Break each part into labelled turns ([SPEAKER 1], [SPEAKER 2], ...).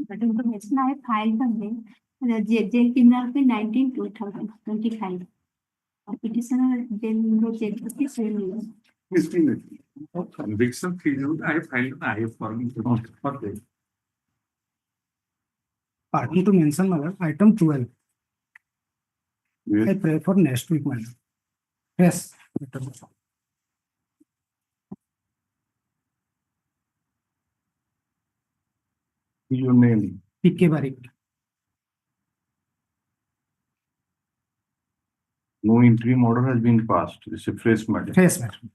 [SPEAKER 1] But information I filed the mail. The jail penalty 19 2025. Petitioner jail jail
[SPEAKER 2] Conviction period, I filed an IF form. Okay.
[SPEAKER 3] Pardon to mention, madam, item 12.
[SPEAKER 4] Yes.
[SPEAKER 3] I pray for next week, madam. Yes.
[SPEAKER 4] Your name.
[SPEAKER 3] PK Barik.
[SPEAKER 4] No interim order has been passed. It's a fresh matter.
[SPEAKER 3] Yes, madam.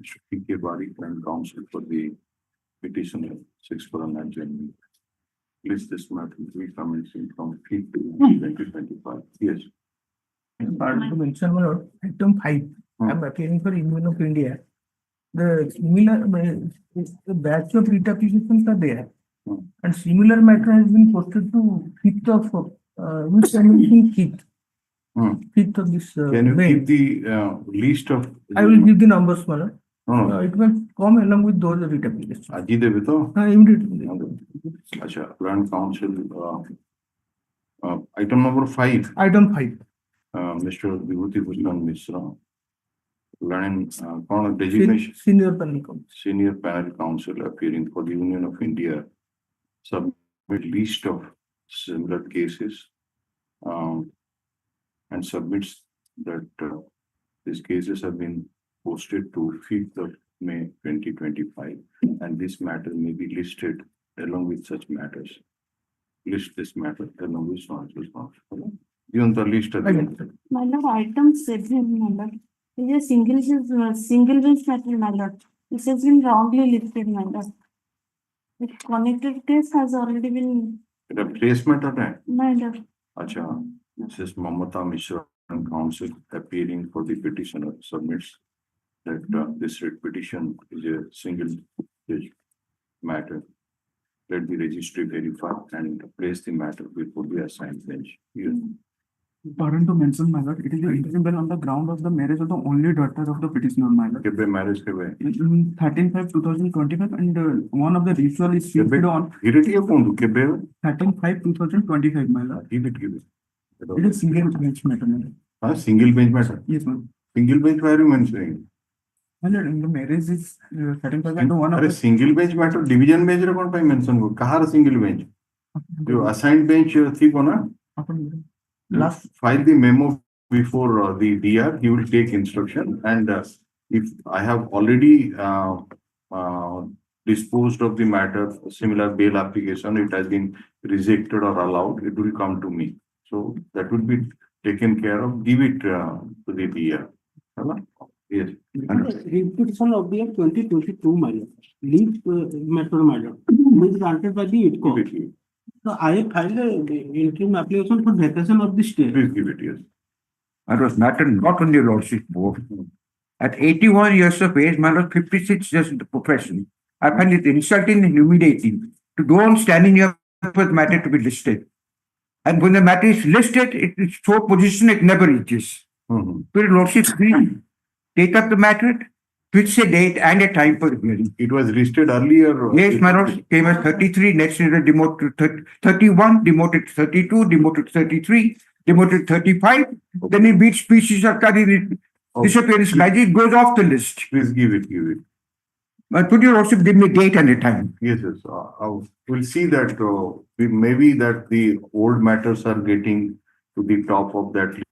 [SPEAKER 4] Mr. P.K. Barik and counsel for the petitioner 649 January. Please this matter will be commencing from 5th to 2025. Yes.
[SPEAKER 5] Pardon to mention, my lord, item 5. I am appearing for Union of India. The similar the batch of writ applications are there, and similar matter has been posted to 5th of which I am 5th. 5th of this
[SPEAKER 4] Can you
[SPEAKER 5] May.
[SPEAKER 4] give the list of?
[SPEAKER 5] I will give the numbers, my lord.
[SPEAKER 4] No.
[SPEAKER 5] It will come along with those writ applications.
[SPEAKER 4] Aji devi to?
[SPEAKER 5] Immediately.
[SPEAKER 4] Acha, Land Council, item number 5.
[SPEAKER 5] Item 5.
[SPEAKER 4] Mr. Vibhuti Bhushan Mishra. Land, designation.
[SPEAKER 5] Senior panel counsel.
[SPEAKER 4] Senior panel counsel appearing for the Union of India. Submit list of similar cases. And submits that these cases have been posted to 5th of May 2025, and this matter may be listed along with such matters. List this matter along with responsible. Given the list again.
[SPEAKER 1] My lord, item 7, my lord. It is a single bench matter, my lord. This has been wrongly listed, my lord. The connected case has already been,
[SPEAKER 4] The placement of that.
[SPEAKER 1] my lord.
[SPEAKER 4] Acha, this is Mamata Mishra and counsel appearing for the petitioner submits that this writ petition is a single page matter. Let the registry verify and place the matter before the assigned bench. Yes.
[SPEAKER 2] Pardon to mention, my lord, it is interception on the ground of the marriage of the only daughter of the petitioner, my lord.
[SPEAKER 4] Kebe marriage kebe.
[SPEAKER 2] In 13/5/2025, and one of the ritual is shifted on
[SPEAKER 4] Irrigate kondu kebe.
[SPEAKER 2] 13/5/2025, my lord.
[SPEAKER 4] Give it.
[SPEAKER 2] It is single bench matter, my lord.
[SPEAKER 4] Single bench matter.
[SPEAKER 2] Yes, ma'am.
[SPEAKER 4] Single bench, why are you mentioning?
[SPEAKER 2] My lord, in the marriage is 13/5 and one of
[SPEAKER 4] Are
[SPEAKER 2] the
[SPEAKER 4] single bench matter, division bench re kon pai mention ko. Kahar single bench? You assigned bench thi ko na?
[SPEAKER 2] last
[SPEAKER 4] File the memo before the DR. He will take instruction, and if I have already disposed of the matter, similar bail application, it has been rejected or allowed, it will come to me. So that will be taken care of. Give it to the DR. Yes.
[SPEAKER 3] Repetition of the year 2022, madam. Leave matter, madam. Is granted by the ITCO.
[SPEAKER 4] Give it.
[SPEAKER 3] So I have filed the interim application for vacation of the stay.
[SPEAKER 4] Please give it, yes.
[SPEAKER 6] That was matter not on the lordship board. At 81 years of age, man was 56 years in the profession. I find it insulting and humiliating to go on standing here for the matter to be listed. And when the matter is listed, it is so position it never reaches. So lordship, please take up the matter, fix a date and a time for the hearing.
[SPEAKER 4] It was listed earlier.
[SPEAKER 6] Yes, my lord, came as 33, next year demoted to 31, demoted to 32, demoted to 33, demoted to 35. Then in which species are carried disappearance magic goes off the list.
[SPEAKER 4] Please give it.
[SPEAKER 6] But could you also give me a date and a time?
[SPEAKER 4] Yes. We'll see that maybe that the old matters are getting to the top of that list.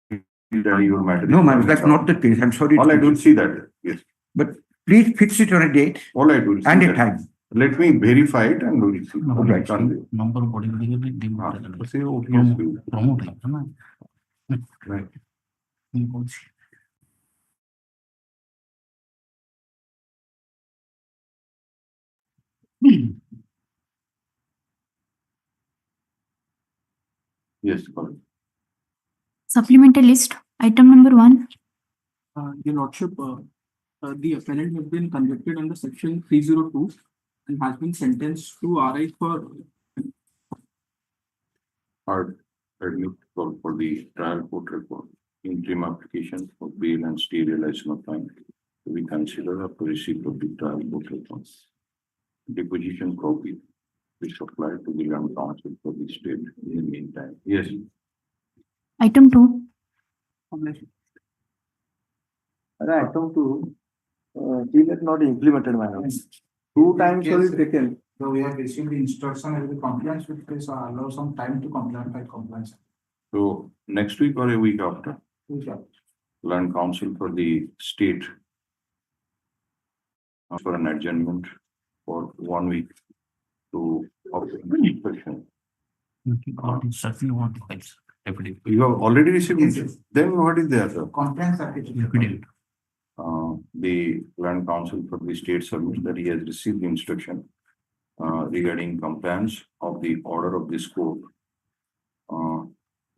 [SPEAKER 4] Your matter.
[SPEAKER 6] No, ma'am, that's not the case. I'm sorry.
[SPEAKER 4] All I will see that. Yes.
[SPEAKER 6] But please fix it on a date
[SPEAKER 4] All I will see
[SPEAKER 6] and a
[SPEAKER 4] that.
[SPEAKER 6] time.
[SPEAKER 4] Let me verify it and we'll see.
[SPEAKER 6] Right.
[SPEAKER 7] Number body
[SPEAKER 4] Say, okay, yes,
[SPEAKER 7] promote
[SPEAKER 4] right. Yes, correct.
[SPEAKER 8] Supplemental list, item number 1.
[SPEAKER 2] Your lordship, the appellant has been convicted under section 302 and has been sentenced to RI for
[SPEAKER 4] Hard admit for the trial court report. interim application for bail and stay realization of fine to be considered after receipt of the trial court response. Deposition copy is supplied to the land council for the state in the meantime. Yes.
[SPEAKER 8] Item 2.
[SPEAKER 3] Item 2, still is not implemented, madam. 2 times only taken.
[SPEAKER 7] So we have received the instruction and the compliance with this allow some time to comply by compliance.
[SPEAKER 4] So next week or a week after, land council for the state for an adjournment for 1 week to inspection. You have already received
[SPEAKER 7] Yes,
[SPEAKER 4] it?
[SPEAKER 7] yes.
[SPEAKER 4] Then what is the other?
[SPEAKER 7] Compliance certificate.
[SPEAKER 4] The land council for the state submits that he has received the instruction regarding compliance of the order of this court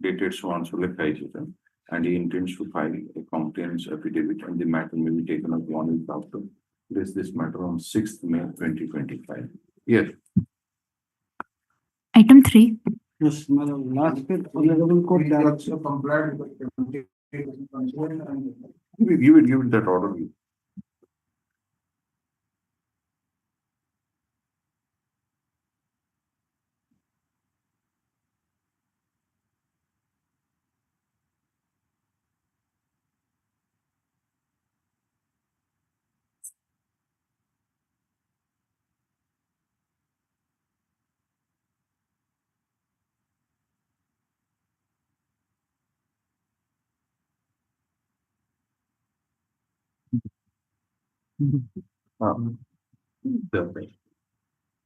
[SPEAKER 4] dated so and so and he intends to file a complaints affidavit and the matter may be taken up 1 week after. This matter on 6th May 2025. Yes.
[SPEAKER 8] Item 3.
[SPEAKER 3] Yes, madam. Last honorable court
[SPEAKER 7] We
[SPEAKER 3] direction.
[SPEAKER 7] also complied with the and
[SPEAKER 4] Give it that order.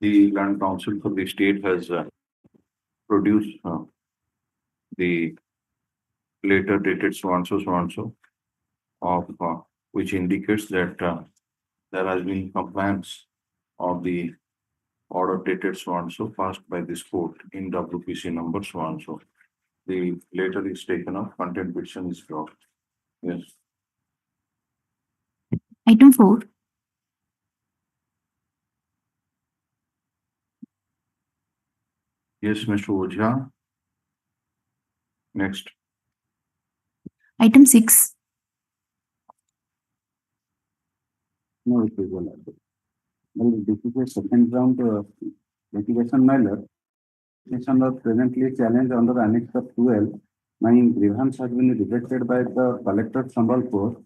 [SPEAKER 4] The land council for the state has produced the later dated so and so of which indicates that there has been compliance of the order dated so and so passed by this court in WPC number so and so. The later is taken off, contempt petition is dropped. Yes.
[SPEAKER 8] Item 4.
[SPEAKER 4] Yes, Mr. Ojha. Next.
[SPEAKER 8] Item 6.
[SPEAKER 6] No, it is all. Well, this is a second round litigation matter. Petition was presently challenged under Annex of 12. My grievance has been rejected by the collector Sambalpur.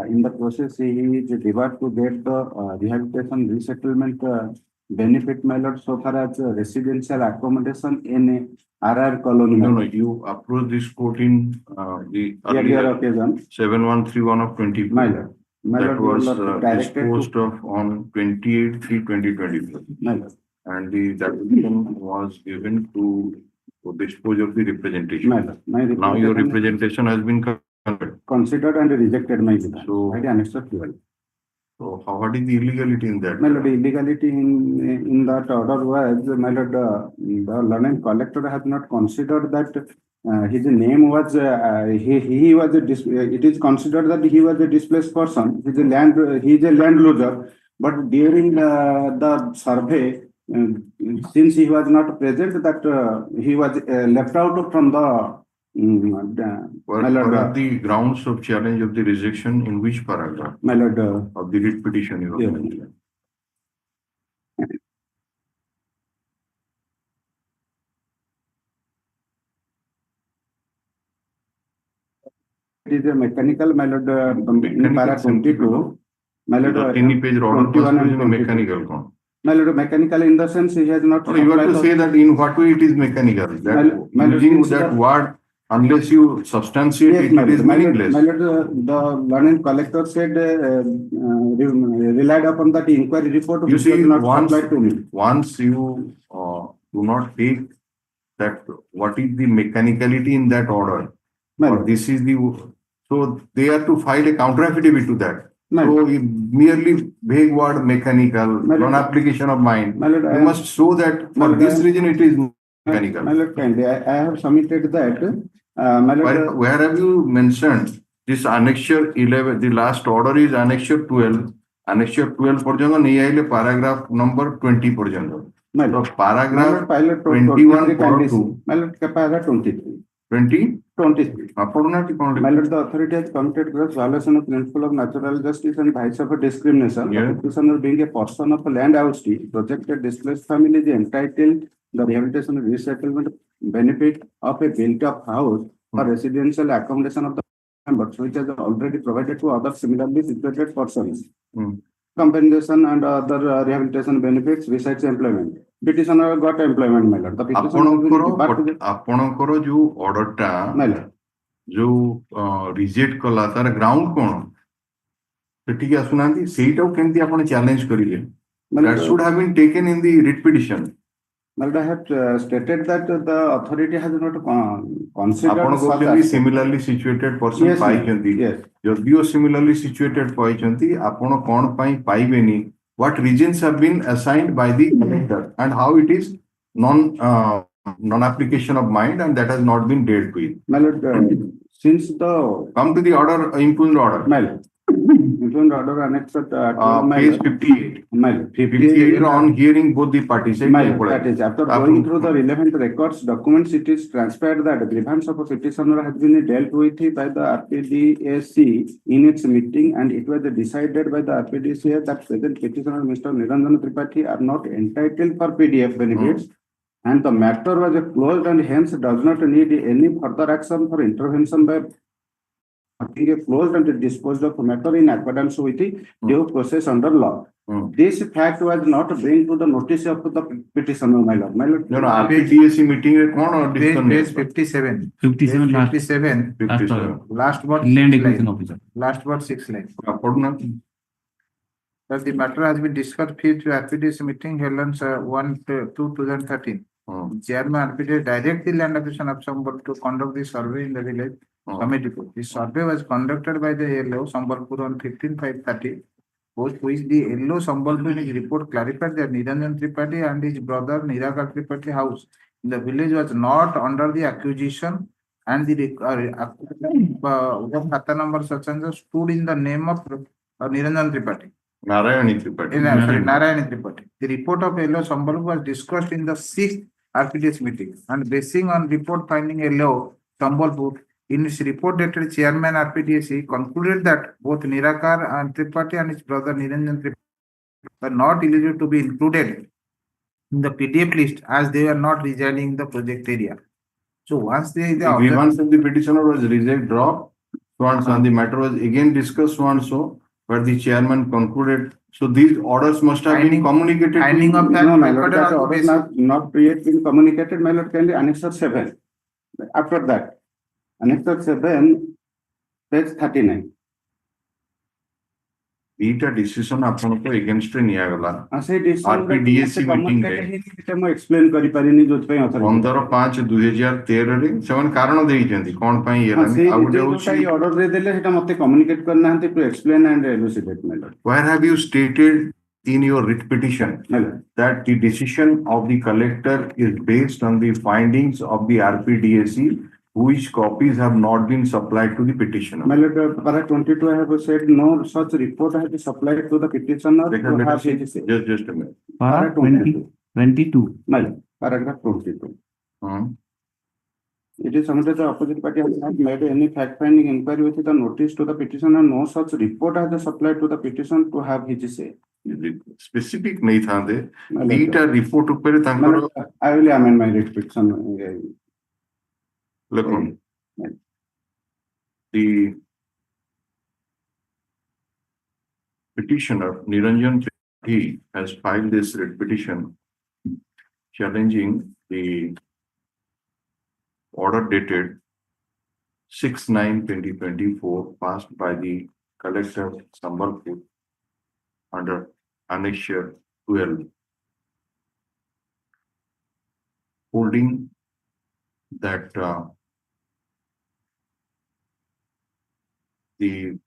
[SPEAKER 6] In the process, he is debarred to get the rehabilitation resettlement benefit matter so far as residential accommodation in RR colony.
[SPEAKER 4] No, you approached this court in the
[SPEAKER 6] Earlier
[SPEAKER 4] earlier
[SPEAKER 6] occasion,
[SPEAKER 4] 7131 of 24.
[SPEAKER 6] matter.
[SPEAKER 4] That was
[SPEAKER 6] directed
[SPEAKER 4] disposed
[SPEAKER 6] to
[SPEAKER 4] of on 28/3/2024.
[SPEAKER 6] matter.
[SPEAKER 4] And the application was given to dispose of the representation.
[SPEAKER 6] Matter. My
[SPEAKER 4] Now your
[SPEAKER 6] representation
[SPEAKER 4] representation has been considered.
[SPEAKER 6] considered and rejected my grievance.
[SPEAKER 4] So-
[SPEAKER 6] by the Annex of 12.
[SPEAKER 4] So what is the illegality in that?
[SPEAKER 6] My lord, illegality in that order was, my lord, the learned collector has not considered that his name was, he was it is considered that he was a displaced person, he is a landlord, but during the survey, since he was not present, that he was left out from the
[SPEAKER 4] What
[SPEAKER 6] my lord,
[SPEAKER 4] are the grounds of challenge of the rejection in which paragraph
[SPEAKER 6] my lord,
[SPEAKER 4] of the writ petition you have
[SPEAKER 6] Yeah.
[SPEAKER 4] mentioned?
[SPEAKER 6] it is a mechanical, my lord, in
[SPEAKER 4] Mechanical
[SPEAKER 6] para 22, my lord,
[SPEAKER 4] 3 page order
[SPEAKER 6] 21 and
[SPEAKER 4] was
[SPEAKER 6] 22.
[SPEAKER 4] mechanical count.
[SPEAKER 6] My lord, mechanical in the sense he has not.
[SPEAKER 4] No, you have to
[SPEAKER 6] supplied
[SPEAKER 4] say that in what way it is mechanical. That using that word, unless you substantiate
[SPEAKER 6] Yes,
[SPEAKER 4] it,
[SPEAKER 6] my
[SPEAKER 4] it is
[SPEAKER 6] lord, my lord,
[SPEAKER 4] meaningless.
[SPEAKER 6] my lord, the learned collector said, relied upon that inquiry report.
[SPEAKER 4] You
[SPEAKER 6] which
[SPEAKER 4] see,
[SPEAKER 6] was not
[SPEAKER 4] once,
[SPEAKER 6] supplied to me.
[SPEAKER 4] once you do not take that what is the mechanicality in that order,
[SPEAKER 6] My
[SPEAKER 4] or
[SPEAKER 6] lord,
[SPEAKER 4] this is the, so they have to file a counter affidavit to that.
[SPEAKER 6] my
[SPEAKER 4] So
[SPEAKER 6] lord,
[SPEAKER 4] merely vague word mechanical,
[SPEAKER 6] My lord,
[SPEAKER 4] non-application of mind,
[SPEAKER 6] my lord,
[SPEAKER 4] you
[SPEAKER 6] I am-
[SPEAKER 4] must show that
[SPEAKER 6] My
[SPEAKER 4] for
[SPEAKER 6] lord,
[SPEAKER 4] this
[SPEAKER 6] I am-
[SPEAKER 4] reason it is
[SPEAKER 6] my
[SPEAKER 4] mechanical.
[SPEAKER 6] lord, kindly, I have submitted that, my lord,
[SPEAKER 4] Where have you mentioned this annexure 11, the last order is annexure 12, annexure 12 পর্যন্ত নিয়ে আইলে paragraph number 20 পর্যন্ত।
[SPEAKER 6] my
[SPEAKER 4] So
[SPEAKER 6] lord, my
[SPEAKER 4] paragraph
[SPEAKER 6] lord, pilot
[SPEAKER 4] 21
[SPEAKER 6] kindly,
[SPEAKER 4] two.
[SPEAKER 6] my lord, paragraph 23.
[SPEAKER 4] 20
[SPEAKER 3] 23.
[SPEAKER 4] My
[SPEAKER 3] My lord, the authority has committed gross violation of principle of natural justice and vice of discrimination.
[SPEAKER 4] Yeah.
[SPEAKER 3] The petitioner being a person of land outstay, projected displaced family is entitled the rehabilitation and resettlement benefit of a built-up house for residential accommodation of the members, which is already provided to other similarly situated persons. Compensation and other rehabilitation benefits besides employment. Petitioner got employment, my lord. The petitioner has been debarred to the-
[SPEAKER 4] ଆପଣଙ୍କର ଯୋଉ order ଟା
[SPEAKER 3] my lord.
[SPEAKER 4] ଯୋଉ reject କଲା ତାର ground କଣ ସେଠିକି ଆସୁନାହାନ୍ତି ସେଇଟାକୁ କେମିତି ଆପଣ ଚ୍ୟାଲେଞ୍ଜ କରିବେ that should have been taken in the writ petition.
[SPEAKER 3] My lord, I have stated that the authority has not considered
[SPEAKER 4] ଆପଣ
[SPEAKER 3] such
[SPEAKER 4] କହୁଛନ୍ତି
[SPEAKER 3] aspect.
[SPEAKER 4] similarly situated person
[SPEAKER 3] Yes, ma'am.
[SPEAKER 4] ପାଇଛନ୍ତି
[SPEAKER 3] Yes.
[SPEAKER 4] ଯଦିଓ similarly situated ପାଇଛନ୍ତି ଆପଣ କଣ ପାଇଁ ପାଇବେନି what reasons have been assigned by the collector and how it is non application of mind and that has not been dealt with.
[SPEAKER 3] My lord, since the
[SPEAKER 4] Come to the order, impugned order.
[SPEAKER 3] my lord, impugned order annexed my
[SPEAKER 4] Page
[SPEAKER 3] lord.
[SPEAKER 4] 58.
[SPEAKER 3] My lord,
[SPEAKER 4] 58 on hearing both the parties.
[SPEAKER 3] my lord, that is after going through the relevant records, documents, it is transpired that the grievance of a petitioner has been dealt with by the RPDAC in its meeting, and it was decided by the RPDC that present petitioner Mr. Niranjan Tripathi are not entitled for PDF benefits. And the matter was closed and hence does not need any further action for intervention by being closed and disposed of matter in accordance with the due process under law. This fact was not bring to the notice of the petitioner, my lord. My lord,
[SPEAKER 4] No, no, RPDAC meeting re कौन और
[SPEAKER 7] Page
[SPEAKER 4] discussion
[SPEAKER 7] 57.
[SPEAKER 9] 57 last.
[SPEAKER 7] 57.
[SPEAKER 4] 57.
[SPEAKER 7] Last word.
[SPEAKER 9] Land
[SPEAKER 7] six
[SPEAKER 9] acquisition
[SPEAKER 7] line.
[SPEAKER 9] officer.
[SPEAKER 7] Last word 6 line.
[SPEAKER 4] पढ़ना
[SPEAKER 7] That the matter has been discussed fifth RPDC meeting held on 1/2/2013. Chairman RPD direct the land acquisition of Sambal to conduct the survey in the village committee. The survey was conducted by the LO Sambalpur on 15/5/30, post which the LO Sambalpur in his report clarified that Niranjan Tripathi and his brother Nirakar Tripathi house in the village was not under the acquisition and the Khata number such and such stood in the name of Niranjan Tripathi.
[SPEAKER 4] Narayani Tripathi.
[SPEAKER 7] Narayani Tripathi. The report of LO Sambalpur was discussed in the 6th RPDS meeting and basing on report finding LO Sambalpur in its report dated chairman RPDSC concluded that both Nirakar and Tripathi and his brother Niranjan Tripathi were not eligible to be included in the PDF list as they were not residing in the project area. So once the
[SPEAKER 4] grievance of the petitioner was rejected, dropped, so and so, and the matter was again discussed, so and so, where the chairman concluded. So these orders must have been communicated.
[SPEAKER 7] Finding
[SPEAKER 4] to
[SPEAKER 7] of that
[SPEAKER 3] no, my lord,
[SPEAKER 7] record
[SPEAKER 3] that
[SPEAKER 7] on
[SPEAKER 3] order
[SPEAKER 7] basis-
[SPEAKER 3] not yet been communicated, my lord, can be annexure 7. After that, annexure 7, page 39.
[SPEAKER 4] ଏଇଟା decision ଆପଣଙ୍କ against ରେ ନିଆଗଲା
[SPEAKER 3] ସେଇ decision
[SPEAKER 4] RPDAC meeting ରେ
[SPEAKER 3] ସେଟା ମୁଁ explain କରିପାରିନି ଯୋଉଥିପାଇଁ authority
[SPEAKER 4] 15/5/2013 ରେ ସେମାନେ କାରଣ ଦେଇଛନ୍ତି କଣ ପାଇଁ
[SPEAKER 3] ହଁ,
[SPEAKER 4] ହେଲାନି
[SPEAKER 3] ସେଇ
[SPEAKER 4] ଆଉ ଗୋଟେ
[SPEAKER 3] ଯୋଉଟା
[SPEAKER 4] ହଉଛି
[SPEAKER 3] ଏଇ order ରେ ଦେଲେ ସେଟା ମତେ communicate କରିନାହାନ୍ତି to explain and elucidate, my lord.
[SPEAKER 4] where have you stated in your writ petition
[SPEAKER 3] My lord.
[SPEAKER 4] that the decision of the collector is based on the findings of the RPDAC which copies have not been supplied to the petitioner.
[SPEAKER 3] My lord, para 22 I have said no such report has been supplied to the petitioner to have his say.
[SPEAKER 4] Just a minute.
[SPEAKER 3] Para
[SPEAKER 9] 22.
[SPEAKER 3] My lord, paragraph 22. It is submitted the opposite party has not made any fact-finding inquiry with the notice to the petitioner. No such report has been supplied to the petition to have his say.
[SPEAKER 4] Specific नहीं था दे
[SPEAKER 3] My lord,
[SPEAKER 4] दीटा report ऊपर
[SPEAKER 3] my
[SPEAKER 4] तांकर
[SPEAKER 3] lord, I will amend my writ petition.
[SPEAKER 4] look the petitioner Niranjan he has filed this writ petition challenging the order dated 6/9/2024 passed by the collector Sambalpur under annexure 12 holding that the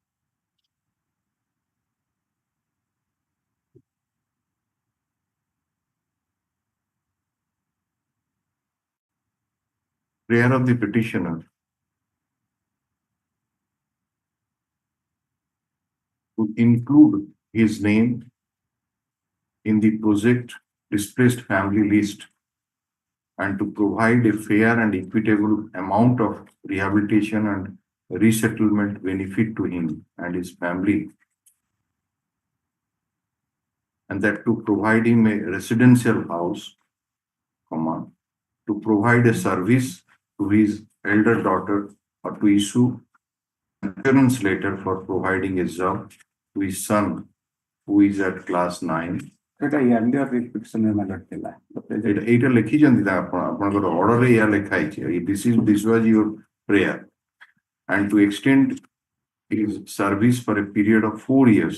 [SPEAKER 4] prayer of the petitioner to include his name in the project displaced family list and to provide a fair and equitable amount of rehabilitation and resettlement benefit to him and his family, and that to provide him a residential house, to provide a service to his elder daughter, or to issue an assurance letter for providing a job to his son who is at class 9.
[SPEAKER 3] এটা yearly repetition এর matter ଥିଲା
[SPEAKER 4] এইটা লিখিଛନ୍ତି ଆପଣଙ୍କର ଅର୍ଡରରେ ଏହା ଲେଖା ହେଇଛି this was your prayer, and to extend his service for a period of 4 years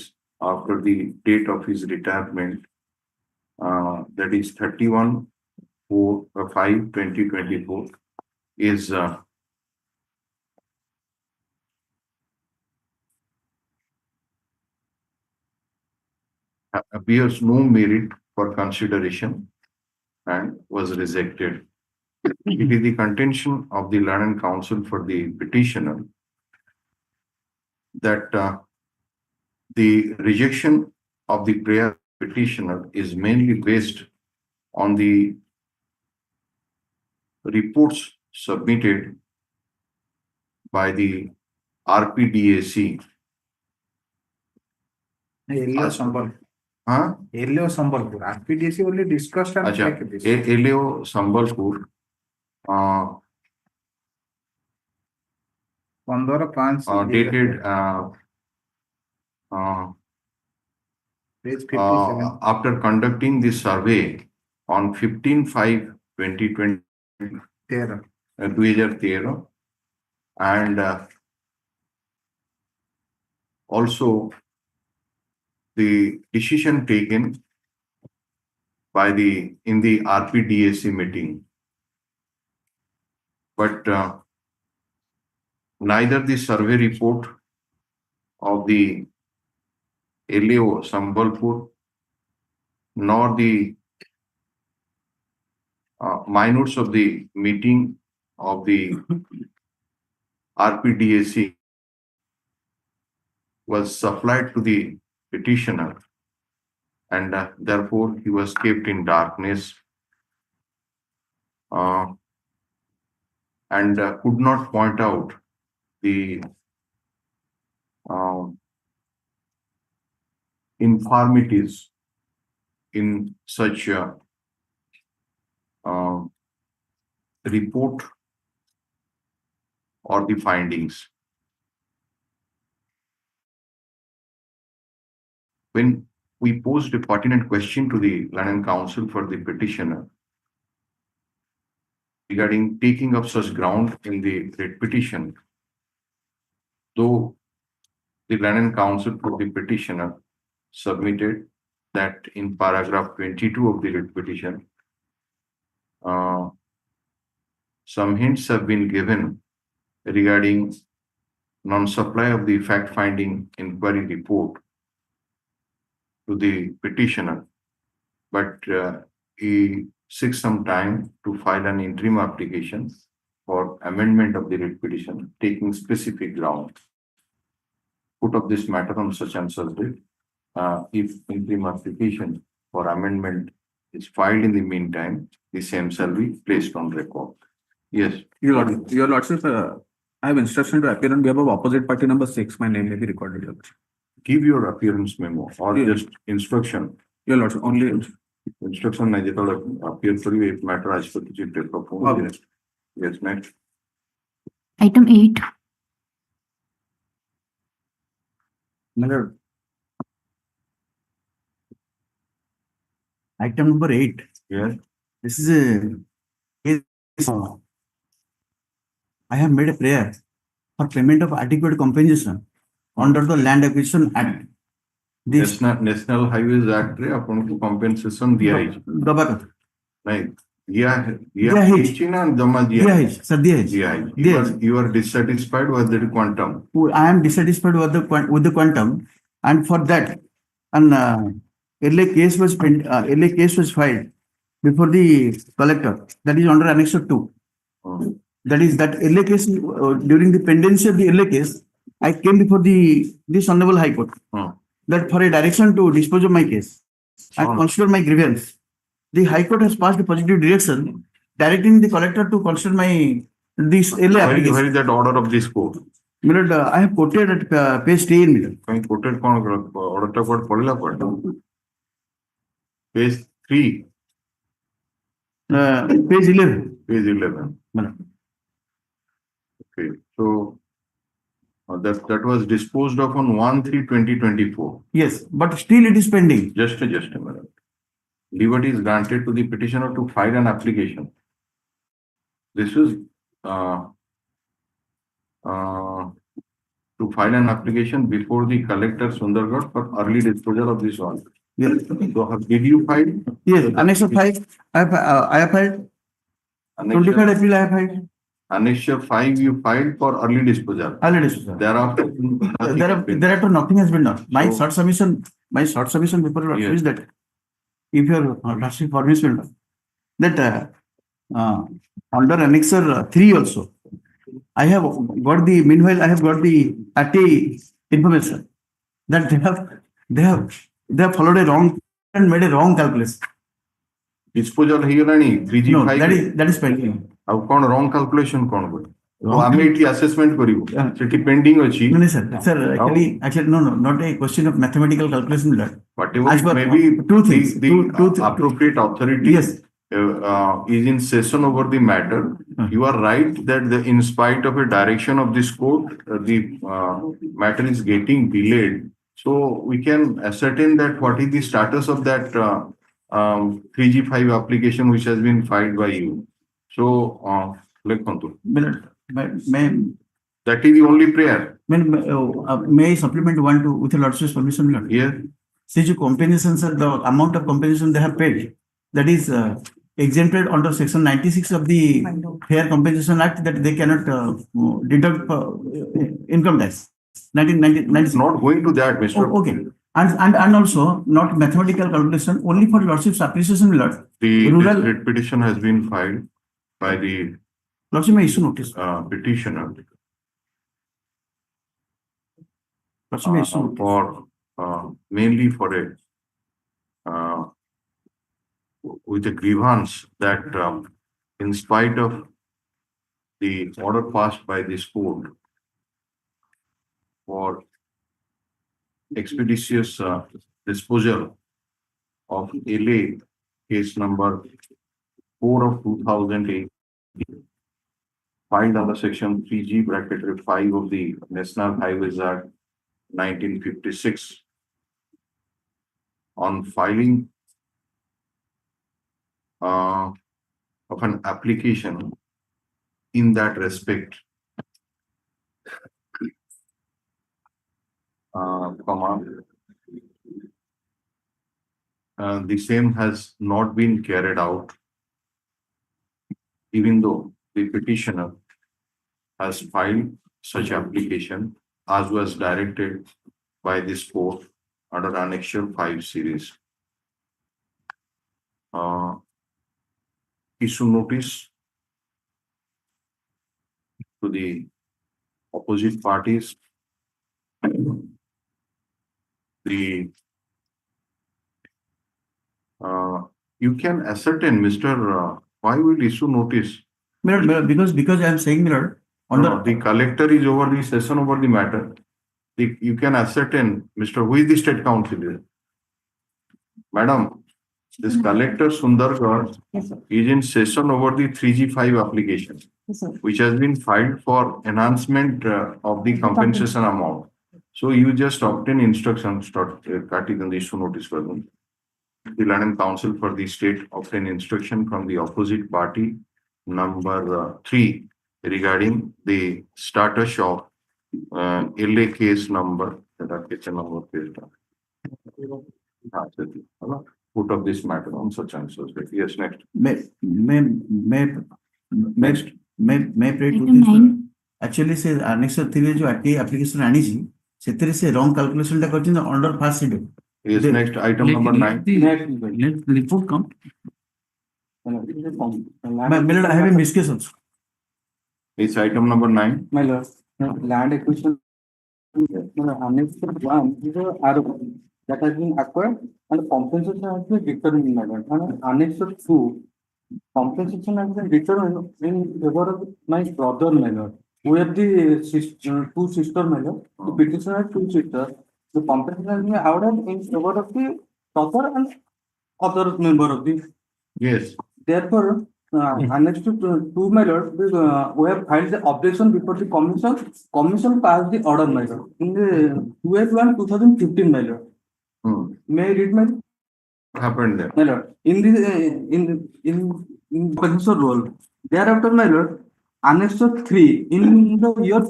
[SPEAKER 4] after the date of his retirement, that is 31/5/2024, is appears no merit for consideration and was rejected. It is the contention of the learned counsel for the petitioner that the rejection of the prayer petitioner is mainly based on the reports submitted by the RPDAC.
[SPEAKER 7] Elio Sambalpur. RPDC only discussed and
[SPEAKER 4] Acha,
[SPEAKER 7] like this.
[SPEAKER 4] Elio Sambalpur,
[SPEAKER 7] 15/5
[SPEAKER 4] dated
[SPEAKER 7] page 57.
[SPEAKER 4] after conducting the survey on 15/5/2013, and also the decision taken by in the RPDAC meeting, but neither the survey report of the Elio Sambalpur nor the minutes of the meeting of the RPDAC was supplied to the petitioner, and therefore he was kept in darkness and could not point out the infirmities in such a report or the findings. When we posed a pertinent question to the learned counsel for the petitioner regarding taking up such ground in the writ petition, though the learned counsel for the petitioner submitted that in paragraph 22 of the writ petition, some hints have been given regarding non-supply of the fact-finding inquiry report to the petitioner, but he seeks some time to file an interim application for amendment of the writ petition, taking specific ground. Put up this matter on such and such date. If interim application for amendment is filed in the meantime, the same shall be placed on record. Yes.
[SPEAKER 2] Your Lordship, I have instruction to appear on behalf of opposite party number 6. My name may be recorded, Your Lordship.
[SPEAKER 4] Give your appearance memo or just instruction.
[SPEAKER 2] Your Lordship, only
[SPEAKER 4] Instruction na যেটা appear for you, if matter as per the propose. Yes, next.
[SPEAKER 8] Item 8.
[SPEAKER 6] My lord. Item number 8.
[SPEAKER 4] Yes.
[SPEAKER 6] This is a case. I have made a prayer for payment of adequate compensation under the Land Acquisition Act. This
[SPEAKER 4] National Highways Act रे अपन को compensation दिया है
[SPEAKER 6] दबा कर
[SPEAKER 4] नहीं दिया
[SPEAKER 6] दिया है
[SPEAKER 4] ना जमा दिया
[SPEAKER 6] है सर दिया है
[SPEAKER 4] you are dissatisfied with the quantum.
[SPEAKER 6] I am dissatisfied with the quantum, and for that an early case was filed before the collector, that is under Annex 2. That is that early case, during the pendency of the early case, I came before this Honorable High Court that for a direction to dispose of my case and consider my grievance. The High Court has passed a positive direction
[SPEAKER 10] directing the collector to consider this LA
[SPEAKER 4] Where
[SPEAKER 10] application.
[SPEAKER 4] is that order of this court?
[SPEAKER 10] My lord, I have quoted at page 10, my lord.
[SPEAKER 4] Can quoted order ta court padila pad. Page 3,
[SPEAKER 10] Page 11.
[SPEAKER 4] page 11.
[SPEAKER 10] My lord.
[SPEAKER 4] Okay, so that was disposed of on 1/3/2024.
[SPEAKER 10] Yes, but still it is pending.
[SPEAKER 4] Just a minute. Liberty is granted to the petitioner to file an application. This is to file an application before the collector Sundargarh for early disposal of this one.
[SPEAKER 10] Yes.
[SPEAKER 4] So did you file?
[SPEAKER 10] Yes, Annexure 5, I have filed. 23rd April, I have filed.
[SPEAKER 4] Annexure 5 you filed for early disposal.
[SPEAKER 10] Early disposal.
[SPEAKER 4] Thereafter,
[SPEAKER 10] Thereafter, nothing has been done. My
[SPEAKER 4] So-
[SPEAKER 10] short submission before you
[SPEAKER 4] Yes.
[SPEAKER 10] is that if your lordship permission, that under Annexure 3 also, I have got meanwhile, I have got the RT information that they have followed a wrong and made a wrong calculation.
[SPEAKER 4] disposal ହେଇଗଲାଣି 3G
[SPEAKER 10] No,
[SPEAKER 4] 5
[SPEAKER 10] that is pending.
[SPEAKER 4] ଆଉ କଣ wrong calculation କଣ କରୁ?
[SPEAKER 10] Wrong-
[SPEAKER 4] ଆମେ ଏଠି assessment କରିବୁ
[SPEAKER 10] Yeah.
[SPEAKER 4] ସେଠି pending ଅଛି
[SPEAKER 10] No, sir, actually, no, not a question of mathematical calculation. Lord.
[SPEAKER 4] whatever
[SPEAKER 10] As
[SPEAKER 4] it
[SPEAKER 10] per
[SPEAKER 4] may be
[SPEAKER 10] two things,
[SPEAKER 4] the
[SPEAKER 10] two
[SPEAKER 4] appropriate authority
[SPEAKER 10] Yes.
[SPEAKER 4] is in session over the matter. You are right that in spite of a direction of this court, the matter is getting delayed. So we can ascertain that what is the status of that 3G5 application which has been filed by you. So, that is the only prayer.
[SPEAKER 10] May I supplement one to with the lordship's permission? Lord?
[SPEAKER 4] Here,
[SPEAKER 10] See, the compensation, sir, the amount of compensation they have paid, that is exempted under section 96 of the Fair Compensation Act, that they cannot deduct income tax.
[SPEAKER 4] it's not going to that, Mr.
[SPEAKER 10] Oh, okay. And also not mathematical calculation, only for lordship's appreciation, Lord.
[SPEAKER 4] The
[SPEAKER 10] Rural-
[SPEAKER 4] writ petition has been filed by the
[SPEAKER 10] Lordship may issue notice.
[SPEAKER 4] petitioner
[SPEAKER 10] Lordship may issue notice.
[SPEAKER 4] for mainly for a with a grievance that in spite of the order passed by this court for expeditious disposal of LA case number 4 of 2008 filed under section 3G bracket 5 of the National Highways Act 1956 on filing of an application in that respect, the same has not been carried out, even though the petitioner has filed such application as was directed by this court under Annexure 5 series. Issue notice to the opposite parties. The you can ascertain, Mr. Why will issue notice?
[SPEAKER 10] Because I am saying, Lord,
[SPEAKER 4] No, the collector is over the session over the matter. You can ascertain, Mr. Who is the state counsel here? Madam, this collector Sundargarh
[SPEAKER 1] Yes, sir.
[SPEAKER 4] is in session over the 3G5 application,
[SPEAKER 1] Yes, sir.
[SPEAKER 4] which has been filed for enhancement of the compensation amount. So you just obtain instructions, cutting the issue notice for them. The Land and Council for the state obtain instruction from the opposite party, number 3, regarding the status of LA case number, put up this matter on such and such. Yes, next.
[SPEAKER 10] may pray to
[SPEAKER 8] Item
[SPEAKER 10] this.
[SPEAKER 8] 9.
[SPEAKER 10] Actually, say Annexure 3 जो application आनी थी, ସେଥିରେ से wrong calculation टा करछन under first schedule.
[SPEAKER 4] Yes,
[SPEAKER 10] The-
[SPEAKER 4] next item number 9.
[SPEAKER 9] Let the report come.
[SPEAKER 10] My lord, I have a miscase also.
[SPEAKER 4] It's item number 9.
[SPEAKER 3] My lord, land acquisition, annexure 1 is a RO that has been acquired and compensation has been determined, my lord. And annexure 2
[SPEAKER 2] compensation has been determined in favor of my brother, my lord. We have the two sister, my lord. The petitioner has two sisters. The compensation has been awarded in favor of the brother and other member of the.
[SPEAKER 4] Yes.
[SPEAKER 2] Therefore, annexed to my lord, we have filed the objection before the commission. Commission passed the order, my lord, in the 12/1/2015, my lord. May I read my?
[SPEAKER 4] What happened there?
[SPEAKER 2] My lord, in professor role. Thereafter, my lord, Annex 3 in the year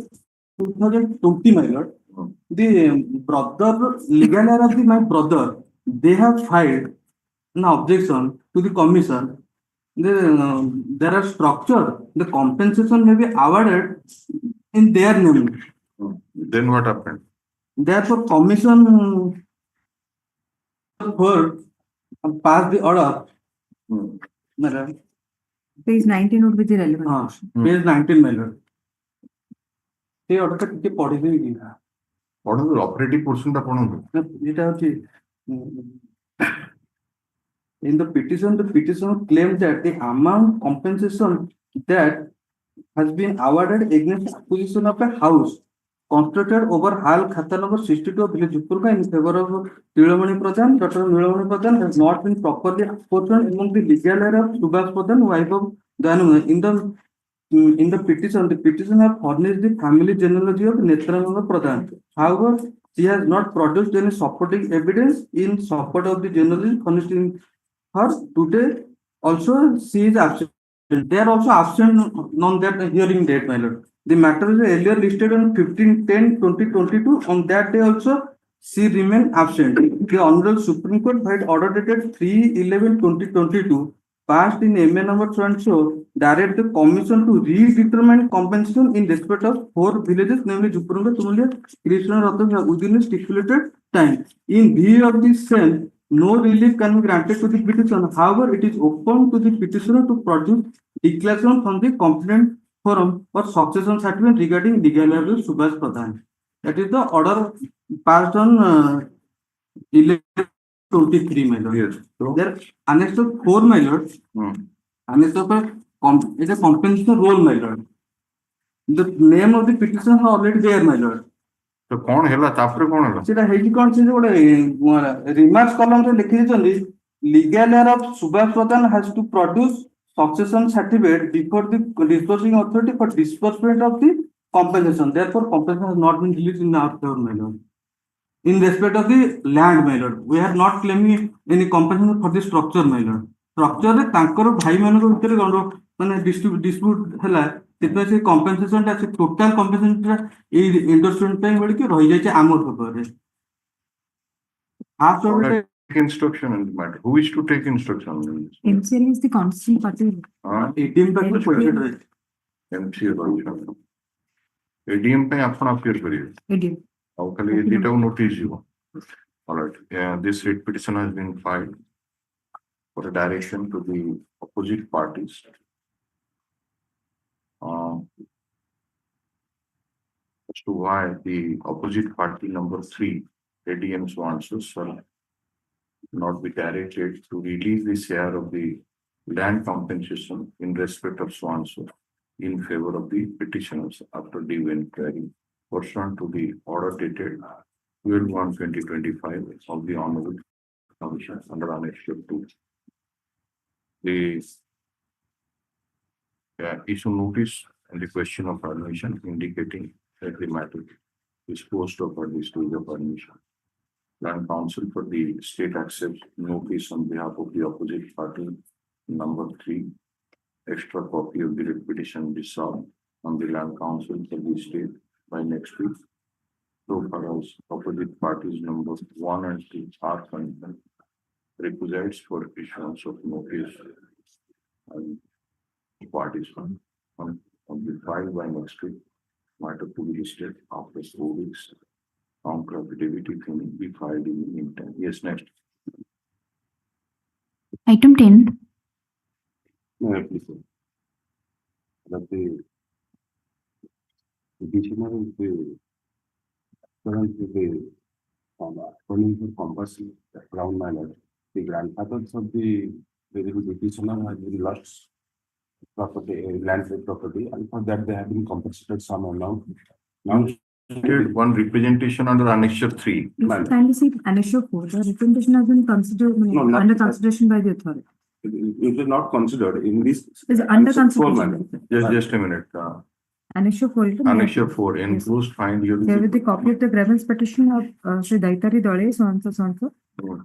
[SPEAKER 2] 2020, my lord, the brother legal heir of my brother, they have filed an objection to the commission. There are structure. The compensation may be awarded in their name.
[SPEAKER 4] Then what happened?
[SPEAKER 2] Therefore, commission heard passed the order. My lord.
[SPEAKER 8] Page 19 would be the relevant portion.
[SPEAKER 2] Page 19, my lord. ସେ ଅର୍ଡରଟା ଟିକେ ପଢିଦେବି କି?
[SPEAKER 4] ପଢନ୍ତୁ operative ପୋର୍ସନଟା ପଢନ୍ତୁ।
[SPEAKER 2] ଏଇଟା ହଉଛି in the petitioner claims that the amount compensation that has been awarded against acquisition of a house constructed over Hal Khata number 62 of Village Jupurka in favor of Nilamani Pradhan, Dr. Nilamani Pradhan has not been properly apportioned among the legal heir of Subhas Pradhan, wife of Danu. In the petition have furnished the family genealogy of Netrananda Pradhan. However, she has not produced any supporting evidence in support of the genealogy furnished in her today. Also, she is absent. They are also absent on that hearing date, my lord. The matter is earlier listed on 15/10/2022. On that day also, she remained absent. The Honorable Supreme Court had order dated 3/11/2022 passed in MA number so and so, direct the commission to redetermine compensation in respect of 4 villages, namely Jupuranga, Tumulia, Krishna, Ratha, within a stipulated time. In view of the same, no relief can be granted to the petitioner. However, it is open to the petitioner to produce declaration from the complainant forum or succession certificate regarding legal liability Subhas Pradhan. That is the order passed on 11/23, my lord.
[SPEAKER 4] Yes. So,
[SPEAKER 2] There Annex 4, my lord. Annex of it's a compensation role, my lord. The name of the petition is already there, my lord.
[SPEAKER 4] ତ କଣ ହେଲା ତାପରେ କଣ ହେଲା?
[SPEAKER 2] ସେଟା ହେଇଛି କଣ ସେ ଗୋଟେ ରିମାର୍କ କଲମରେ ଲେଖି ଦେଇଛନ୍ତି legal heir of Subhas Pradhan has to produce succession certificate before the disbursing authority for disbursement of the compensation. Therefore, compensation has not been released in our favor, my lord. In respect of the land, my lord, we are not claiming any compensation for the structure, my lord. Structure ରେ ତାଙ୍କର ଭାଇମାନଙ୍କ ଭିତରେ ମାନେ dispute ହେଲା, ସେଥିପାଇଁ ସେ compensation ଟା, ସେ total compensation ଟା ଏଇ endorsement ପାଇଁ ବୋଲିକି ରହିଯାଇଛି ଆମ favor. Half of it.
[SPEAKER 4] Take instruction in the matter. Who is to take instruction in this?
[SPEAKER 8] MCL is the constant party.
[SPEAKER 2] ATM ପାଇଁ ତ ପଇସା ରହିଛି.
[SPEAKER 4] MCA କରୁଛନ୍ତି। ADM ପାଇଁ ଆପଣ appear କରିବେ।
[SPEAKER 8] ADM.
[SPEAKER 4] ଆଉ ଖାଲି ଏ ଦିଟାକୁ notice ଯିବ। All right. This writ petition has been filed for a direction to the opposite parties. As to why the opposite party number 3, ADM Swansus, not be directed to release the share of the land compensation in respect of Swansu in favor of the petitioners after due inquiry pursuant to the order dated 12/1/2025 of the Honorable Commission under Annex 2. The issue notice and the question of admission indicating that the matter is post of this stage of admission. Land Council for the state accepts notice on behalf of the opposite party number 3. Extra copy of the writ petition dissolved on the Land Council for the state by next week. So far as opposite parties number 1 and 2 are concerned, requisites for issuance of notice and parties on the filed by next week. Matter to be listed after 4 weeks. Counter affidavit can be filed in the meantime. Yes, next.
[SPEAKER 8] Item 10.
[SPEAKER 3] Please, sir. That the petitioner is the currently the according to compass ground matter, the grandfathers of the the petitioner has been lost property, land property, and for that they have been compensated some amount. Now,
[SPEAKER 4] Did one representation under Annexure 3.
[SPEAKER 3] Ma'am.
[SPEAKER 8] Kindly see annexure 4, the representation has been considered,
[SPEAKER 3] No, not-
[SPEAKER 8] under consideration by the authority.
[SPEAKER 3] it is not considered in this.
[SPEAKER 8] Is under
[SPEAKER 3] Annexure 4,
[SPEAKER 8] consideration.
[SPEAKER 3] ma'am.
[SPEAKER 4] Just a minute.
[SPEAKER 8] Annexure 4. it is
[SPEAKER 4] Annexure
[SPEAKER 8] not-
[SPEAKER 4] 4, enclosed find your.
[SPEAKER 8] Here with the copy of the grievance petition of Sri Daitari Dole, so and so,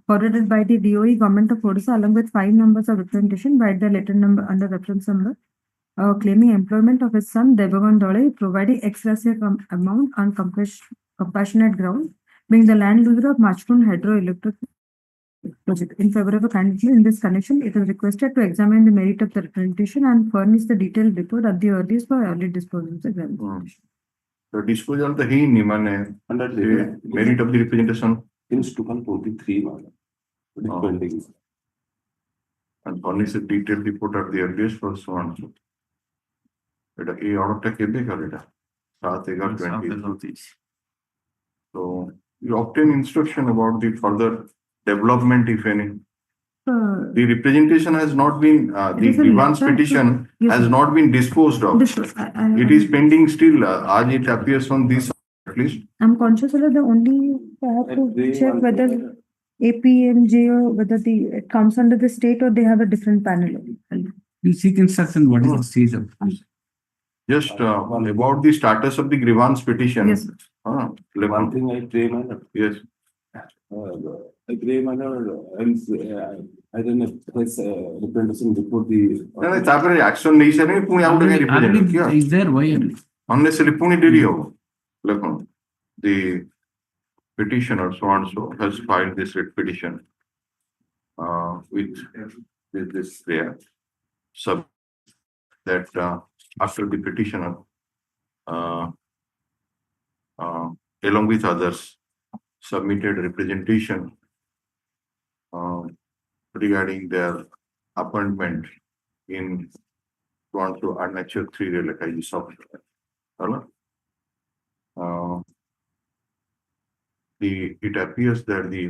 [SPEAKER 8] forwarded by the DOE Government of Odisha along with 5 numbers of representation by the letter number under reference number, claiming employment of his son Devagan Dole, providing ex gratia amount on compassionate ground, being the land loser of Machkund Hydroelectric project. In favor of a candidate in this connection, it is requested to examine the merit of the representation and furnish the detailed report at the earliest for early disposal of the grievance petition.
[SPEAKER 4] The disposal the he nimane
[SPEAKER 3] Under
[SPEAKER 4] the merit of the representation
[SPEAKER 3] Since 2023, ma'am. It is
[SPEAKER 4] Oh.
[SPEAKER 3] pending.
[SPEAKER 4] and furnish a detailed report at the earliest for so and so. এটা এই অর্ডারটা কে দেখার এটা 7/11/20. So you obtain instruction about the further development if any. The representation has not been the
[SPEAKER 8] It is a
[SPEAKER 4] grievance
[SPEAKER 8] letter to-
[SPEAKER 4] petition
[SPEAKER 8] Yes,
[SPEAKER 4] has
[SPEAKER 8] sir.
[SPEAKER 4] not been disposed of. It is pending still as it appears on this at least.
[SPEAKER 8] I'm conscious that the only I have to check whether APMJ or whether it comes under the state or they have a different panel.
[SPEAKER 9] You seek instruction, what is the stage of?
[SPEAKER 4] Just about the status of the grievance petition.
[SPEAKER 8] Yes, sir.
[SPEAKER 3] One thing I pray, madam.
[SPEAKER 4] Yes.
[SPEAKER 3] I pray, madam, else, I don't know, place, representation before the.
[SPEAKER 4] না না তারপরে action নেই sir পুনি out হয়ে represent কি
[SPEAKER 9] Is there, why?
[SPEAKER 4] unnecessarily পুনি দেরি হবে দেখুন the petitioner so and so has filed this writ petition with this there sub that after the petitioner along with others submitted representation regarding their appointment in to Annexure 3 realization software. It appears that the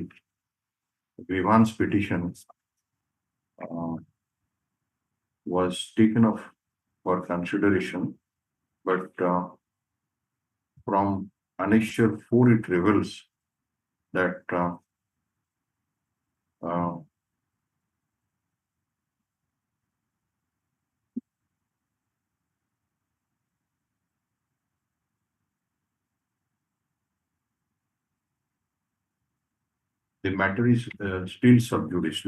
[SPEAKER 4] grievance petition was taken off for consideration, but from Annexure 4 it reveals that the matter is still sub judice.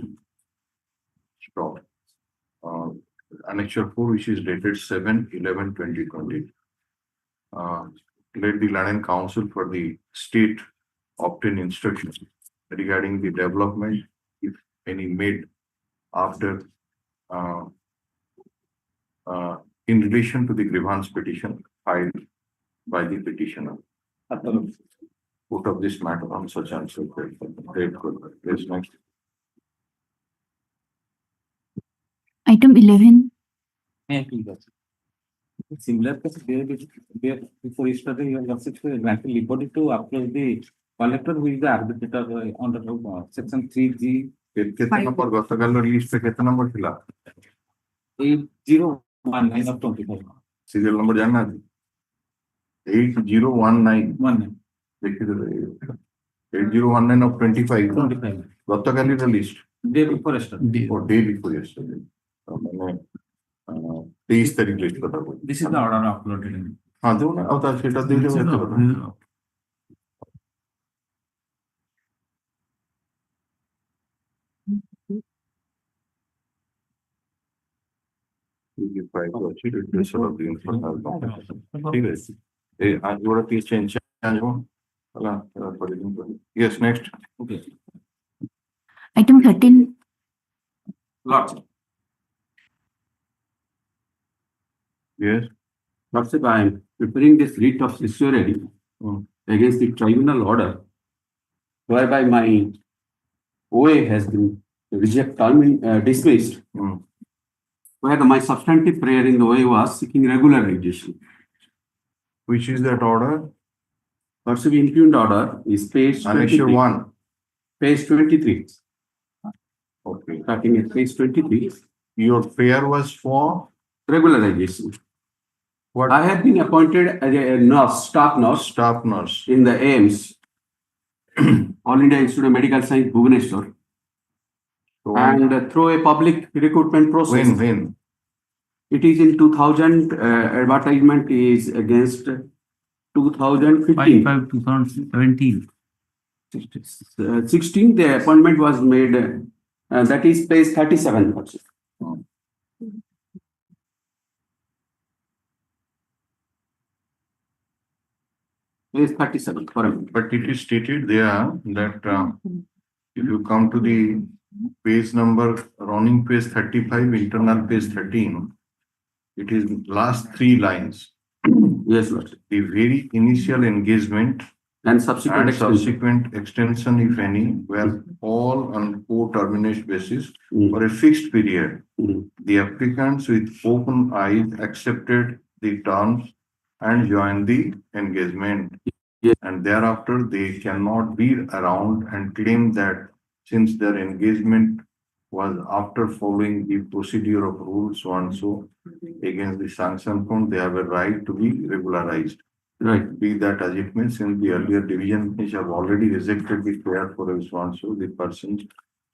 [SPEAKER 4] Stop. Annexure 4, which is dated 7/11/2020. Let the Land and Council for the state obtain instructions regarding the development, if any, made after in relation to the grievance petition filed by the petitioner. Put of this matter on such and so. Great, good. Yes, next.
[SPEAKER 8] Item 11.
[SPEAKER 11] Similar case, before yesterday, you have granted liberty to approach the collector who is the arbitrator under section 3G.
[SPEAKER 4] कितने number गतकाल list पे कितना number थिला
[SPEAKER 11] 8019 of 25.
[SPEAKER 4] Serial number जानना 8019
[SPEAKER 11] One
[SPEAKER 4] देखिए तो 8019 of 25
[SPEAKER 11] 25.
[SPEAKER 4] गतकाल का list
[SPEAKER 11] Day before yesterday.
[SPEAKER 4] or day before yesterday मैंने 23 तारीख लिस्ट बता बोल
[SPEAKER 11] This is the order uploaded in.
[SPEAKER 4] हाँ दो ना अब ताकि सेटा दे दो ये फाइल को अच्छी डिटेल ऑफ द इंफॉर्मेशन ठीक है ये आज बड़ा पीस चेंज हो चला yes next
[SPEAKER 11] Okay.
[SPEAKER 8] Item 13.
[SPEAKER 11] Lordship.
[SPEAKER 4] Yes
[SPEAKER 11] Lordship, I am preparing this writ of certiorari against the tribunal order whereby my OA has been dismissed. Where my substantive prayer in the OA was seeking regularization.
[SPEAKER 4] which is that order
[SPEAKER 11] Lordship, impugned order is page
[SPEAKER 4] annexure
[SPEAKER 11] 23.
[SPEAKER 4] 1
[SPEAKER 11] Page 23.
[SPEAKER 4] Okay.
[SPEAKER 11] starting at page 23,
[SPEAKER 4] Your prayer was for
[SPEAKER 11] regularization.
[SPEAKER 4] what?
[SPEAKER 11] I have been appointed as a nurse,
[SPEAKER 4] Staff nurse.
[SPEAKER 11] in the AIMS, All India Institute of Medical Science, Bhubaneswar,
[SPEAKER 4] So
[SPEAKER 11] and through a public recruitment process.
[SPEAKER 4] when?
[SPEAKER 11] It is in 2000, advertisement is against 2015.
[SPEAKER 9] 2017.
[SPEAKER 11] 16, the appointment was made, that is page 37. Also. Page 37, for a minute.
[SPEAKER 4] But it is stated there that if you come to the page number, running page 35, internal page 13, it is last 3 lines.
[SPEAKER 11] Yes, Lord.
[SPEAKER 4] The very initial engagement
[SPEAKER 11] And subsequent
[SPEAKER 4] and
[SPEAKER 11] extension.
[SPEAKER 4] subsequent extension, if any, were all on co-termination basis
[SPEAKER 11] Mm.
[SPEAKER 4] for a fixed period.
[SPEAKER 11] Mm.
[SPEAKER 4] The applicants with open eyes accepted the terms and joined the engagement.
[SPEAKER 11] Yes.
[SPEAKER 4] And thereafter, they cannot be around and claim that since their engagement was after following the procedure of rules so and so against the sanction fund, they have a right to be regularized.
[SPEAKER 11] Right.
[SPEAKER 4] Be that as it may, since the earlier division bench have already rejected the prayer for a so and so, the persons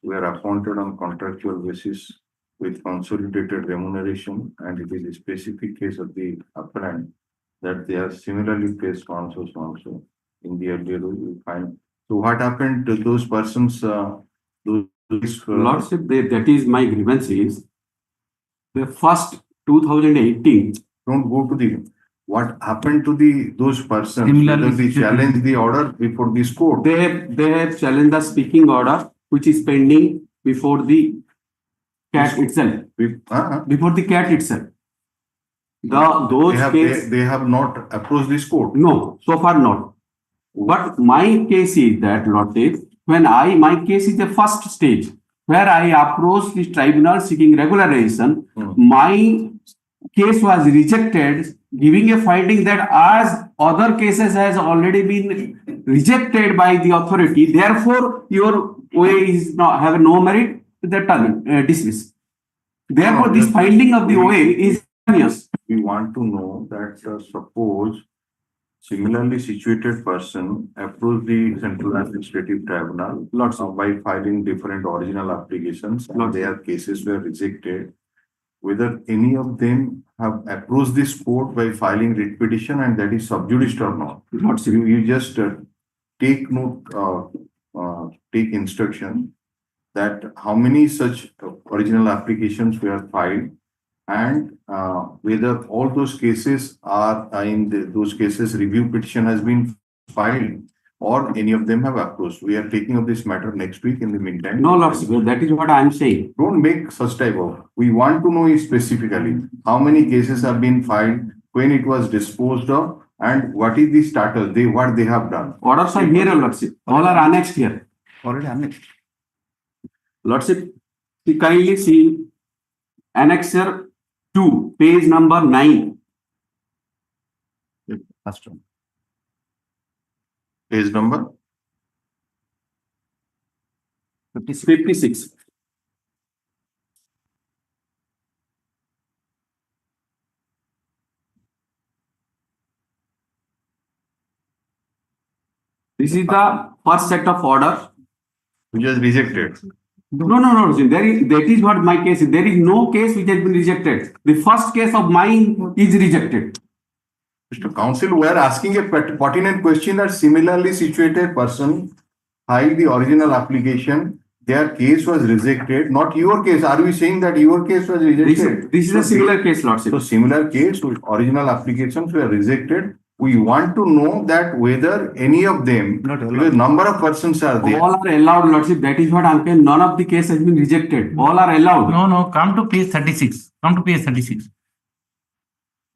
[SPEAKER 4] were appointed on contractual basis with consolidated remuneration, and it is a specific case of the appellant that they are similarly placed so and so in the earlier rule we find. So what happened to those persons,
[SPEAKER 11] Lordship, that is my grievances. The first 2018.
[SPEAKER 4] don't go to the, what happened to those persons,
[SPEAKER 9] Similarly
[SPEAKER 4] whether they
[SPEAKER 9] situated.
[SPEAKER 4] challenge the order before this court.
[SPEAKER 11] They have challenged the speaking order, which is pending before the CAT itself. Before the CAT itself.
[SPEAKER 4] They have not approached this court.
[SPEAKER 11] No, so far not. But my case is that, Lordship, my case is the first stage where I approached the tribunal seeking regularization. My case was rejected, giving a finding that as other cases has already been rejected by the authority, therefore your way is not have no merit, that dismiss. Therefore, this finding of the OA is erroneous.
[SPEAKER 4] We want to know that suppose similarly situated person approach the Central Administrative Tribunal by filing different original applications and their cases were rejected, whether any of them have approached this court by filing writ petition and that is sub judice or not. You just take note, take instruction that how many such original applications were filed and whether all those cases are those cases review petition has been filed or any of them have approached. We are taking up this matter next week in the meantime.
[SPEAKER 11] No, Lordship, that is what I am saying.
[SPEAKER 4] Don't make such type of, we want to know specifically how many cases have been filed, when it was disposed of, and what is the status, what they have done.
[SPEAKER 11] Orders are here, Lordship. All are annexed here.
[SPEAKER 10] Already annexed.
[SPEAKER 11] Lordship, kindly see Annexure 2, page number 9.
[SPEAKER 10] First one.
[SPEAKER 4] Page number
[SPEAKER 11] 56. This is the first set of orders.
[SPEAKER 4] which was rejected.
[SPEAKER 11] No, that is what my case is. There is no case which has been rejected. The first case of mine is rejected.
[SPEAKER 4] Mr. Counsel, we are asking a pertinent question that similarly situated person filed the original application, their case was rejected, not your case. Are we saying that your case was rejected?
[SPEAKER 11] This is a similar case, Lordship.
[SPEAKER 4] So similar case, original applications were rejected. We want to know that whether any of them, because number of persons are there.
[SPEAKER 11] All are allowed, Lordship. That is what I'm saying. None of the case has been rejected. All are allowed.
[SPEAKER 9] No, come to page 36. Come to page 36.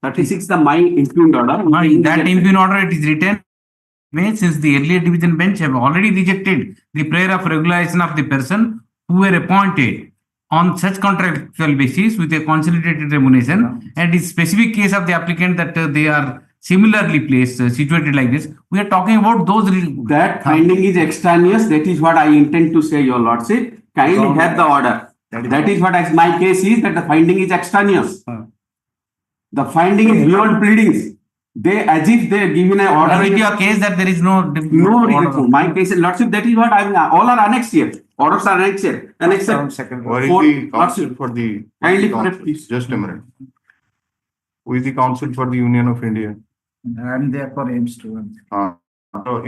[SPEAKER 11] 36, the my impugned order.
[SPEAKER 9] No, in that impugned order, it is written, since the earlier division bench have already rejected the prayer of regularization of the person who were appointed on such contractual basis with a consolidated remuneration, and the specific case of the applicant that they are similarly placed, situated like this. We are talking about those.
[SPEAKER 11] That finding is extraneous. That is what I intend to say, Your Lordship. kindly have the order. That is what my case is, that the finding is extraneous. The finding is beyond pleadings. They, as if they given an order.
[SPEAKER 9] Is it your case that there is no?
[SPEAKER 11] No rejection. My case, Lordship, that is what all are annexed here. Orders are annexed here. Annexed.
[SPEAKER 4] Where is the counsel for the?
[SPEAKER 11] Kindly correct, please.
[SPEAKER 4] Just a minute. Who is the counsel for the Union of India?
[SPEAKER 5] I am there for aims to.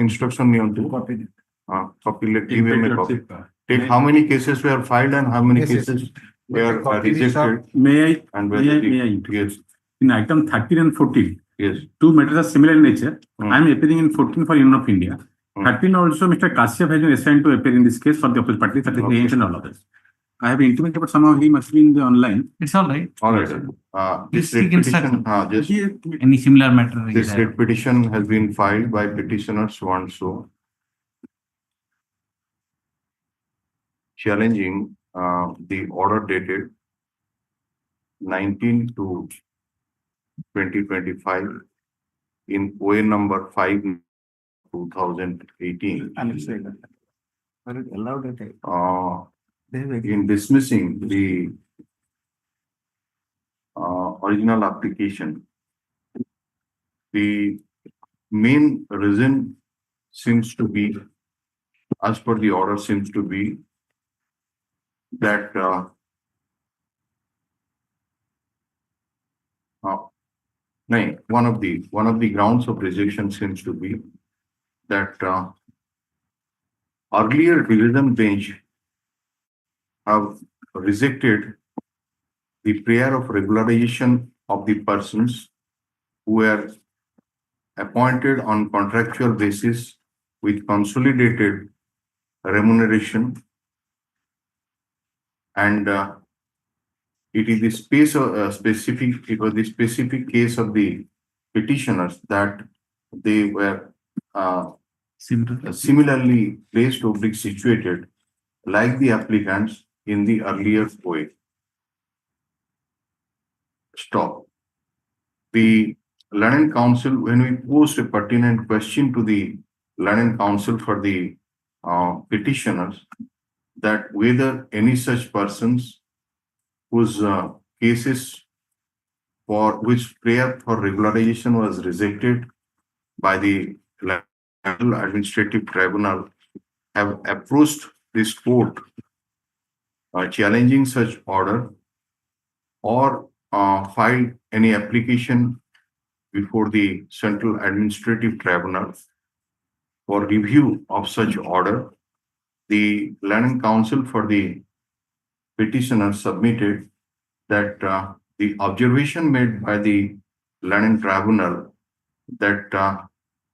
[SPEAKER 4] Instruction you want to
[SPEAKER 5] Copy.
[SPEAKER 4] copy, give him a copy. Take how many cases were filed and how many cases were rejected.
[SPEAKER 12] May
[SPEAKER 4] And
[SPEAKER 12] I?
[SPEAKER 4] Yes,
[SPEAKER 12] In item 13 and 14,
[SPEAKER 4] yes.
[SPEAKER 12] two matters are similar in nature.
[SPEAKER 4] Hmm.
[SPEAKER 12] I am appearing in 14 for Union of India.
[SPEAKER 4] Hmm.
[SPEAKER 12] 13 also, Mr. Kashyap has been assigned to appear in this case for the opposite party, that is
[SPEAKER 4] Okay.
[SPEAKER 12] Rehabilitation and all others. I have intimated, but somehow he must be in the online.
[SPEAKER 9] It's all right.
[SPEAKER 4] All right. This
[SPEAKER 9] Please seek
[SPEAKER 4] petition,
[SPEAKER 9] instruction. Any similar matter.
[SPEAKER 4] this writ petition has been filed by petitioner so and so, challenging the order dated 19 to 2025 in OA number 5 2018 in dismissing the original application. The main reason seems to be, as per the order, seems to be that one of the grounds of rejection seems to be that earlier division bench have rejected the prayer of regularization of the persons who were appointed on contractual basis with consolidated remuneration, and it is the space of specific. It was the specific case of the petitioners that they were similarly placed or situated like the applicants in the earlier OA. Stop. The Learned Council, when we posed a pertinent question to the Learned Council for the petitioners, that whether any such persons whose cases for which prayer for regularization was rejected by the administrative tribunal have approached this court challenging such order or filed any application before the Central Administrative Tribunal for review of such order. The Learning Council for the petitioner submitted that the observation made by the Learning Tribunal that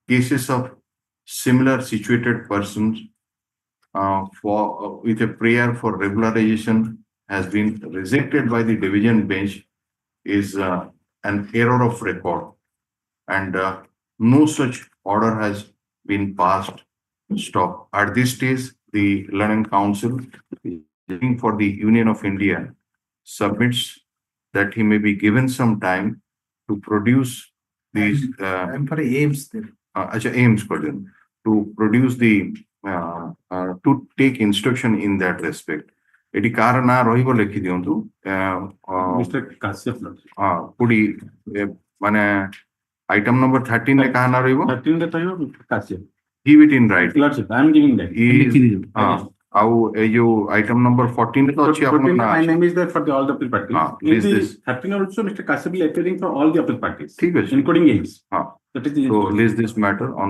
[SPEAKER 4] cases of similar situated persons with a prayer for regularization has been rejected by the division bench is an error of record, and no such order has been passed. Stop. At this stage, the Learning Council for the Union of India submits that he may be given some time to produce these
[SPEAKER 5] I'm for aims there.
[SPEAKER 4] aims to produce the to take instruction in that respect. Eটি କାର ନା ରହିବ ଲେଖି ଦିଅନ୍ତୁ
[SPEAKER 12] Mr. Kashyap.
[SPEAKER 4] କୋଉଠି ମାନେ item number 13 ରେ କାହା ନା ରହିବ
[SPEAKER 12] 13 ରେ ରହିବ Mr. Kashyap.
[SPEAKER 4] give it in right
[SPEAKER 12] Lordship, I am giving that.
[SPEAKER 4] ଆଉ ଏଇ ଯୋଉ item number 14 ରେ ତ ଅଛି ଆପଣଙ୍କ ନା
[SPEAKER 12] My name is there for all the appeal parties. In the 13 also, Mr. Kashyap will appearing for all the appeal parties,
[SPEAKER 4] ଠିକ ଅଛି
[SPEAKER 12] including aims. That is the
[SPEAKER 4] so list this matter on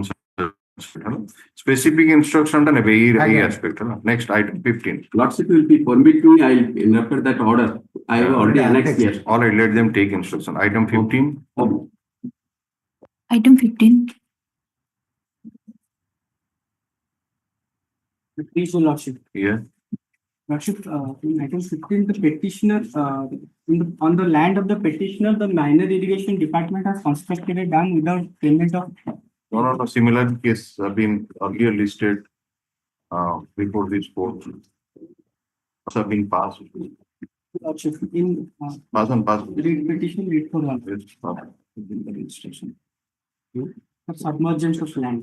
[SPEAKER 4] specific instruction ଟା ନେବେ ଏଇ aspect ହେଲା. Next item 15.
[SPEAKER 11] Lordship will be permit me, I will interpret that order. I have already annexed here.
[SPEAKER 4] All right, let them take instruction. Item 15.
[SPEAKER 8] Item 15.
[SPEAKER 13] Please, Your Lordship.
[SPEAKER 4] Yeah.
[SPEAKER 13] Lordship, in item 15, the petitioner, on the land of the petitioner, the minor irrigation department has constructed a dam without payment of.
[SPEAKER 4] No. Similar case have been earlier listed before this court. Have been passed.
[SPEAKER 13] Lordship, in
[SPEAKER 4] Pass.
[SPEAKER 13] petition, read for one. Registration. For submergence of land.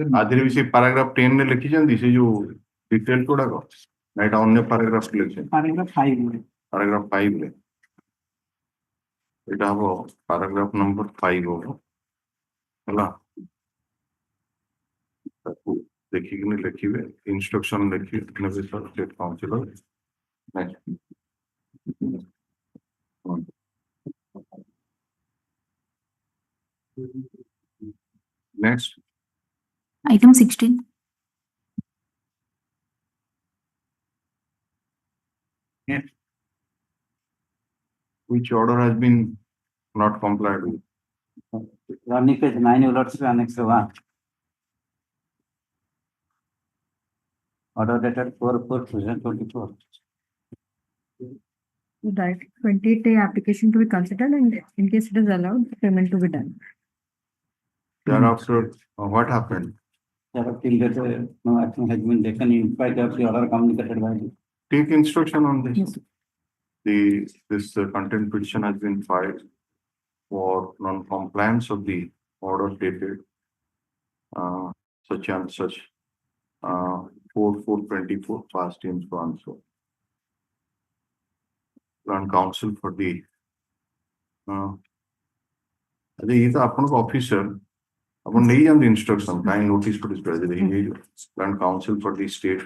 [SPEAKER 4] आधीरे भी से paragraph 10 ने लिखी जाती से जो detail गुड़ाक ना एटा अन्य paragraph लिखी
[SPEAKER 13] Paragraph 5 रे
[SPEAKER 4] पैराग्राफ 5 रे एटा हबो पैराग्राफ नंबर 5 हो हला ताकू देखि कि लिखिबे इंस्ट्रक्शन लिखिबे नेबे sir state council next
[SPEAKER 14] Item 16.
[SPEAKER 4] which order has been not complied with.
[SPEAKER 2] Running page 9, you will see annex 1. Order dated 4/4/2024.
[SPEAKER 8] Right, 28-day application to be considered, and in case it is allowed, payment to be done.
[SPEAKER 4] Thereafter, what happened?
[SPEAKER 2] Till that, no action has been taken in spite of the order communicated by the.
[SPEAKER 4] Take instruction on this.
[SPEAKER 8] Yes.
[SPEAKER 4] This contempt petition has been filed for non-compliance of the order dated such and such 4/4/24 passed in so and so. Plan counsel for the ये तो अपन को officer अपन नहीं जानते instruction kind notice पर spread देंगे plan council for the state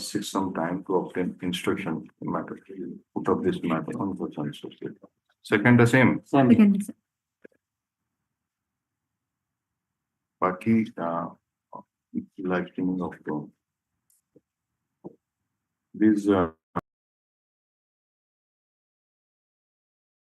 [SPEAKER 4] seek some time to obtain instruction in matter put up this matter on the chance of state. Second the same.
[SPEAKER 8] Second,
[SPEAKER 4] Baki live streaming of these